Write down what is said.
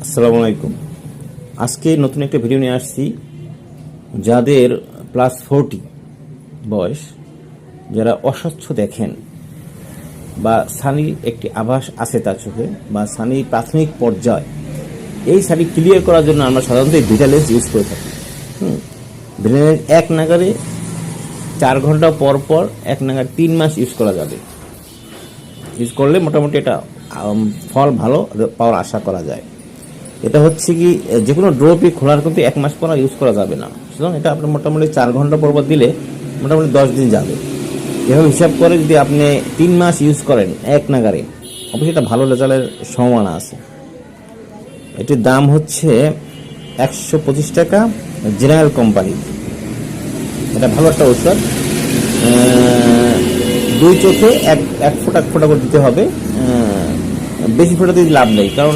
আসসালামু আলাইকুম। আজকে নতুন একটা ভিডিও নিয়ে আসছি। যাদের +40 বয়স, যারা অস্বচ্ছ দেখেন বা সানির একটি আভাস আছে তার চোখে বা সানির প্রাথমিক পর্যায়, এই সানি ক্লিয়ার করার জন্য আমরা সাধারণত এই ভিটালেন্স ইউজ করে থাকি। ভিটালেন্স এক নাগারে 4 ঘন্টা পর পর এক নাগারে 3 মাস ইউজ করা যাবে। ইউজ করলে মোটামুটি এটা ফল ভালো পাওয়ার আশা করা যায়। এটা হচ্ছে কি, যে কোনো ড্রপই খোলার কিন্তু 1 মাস পর ইউজ করা যাবে না। সুতরাং এটা আপনি মোটামুটি 4 ঘন্টা পর পর দিলে মোটামুটি 10 দিন যাবে। এভাবে হিসাব করে যদি আপনি 3 মাস ইউজ করেন এক নাগারে, অবশ্যই এটা ভালো রেজাল্টের সম্ভাবনা আছে। এটির দাম হচ্ছে 125 টাকা, জেনারেল কোম্পানি। এটা ভালো একটা ঔষধ। 2 চোখে এক ফোঁটা করে দিতে হবে। বেশি ফোঁটা দিয়ে লাভ নেই, কারণ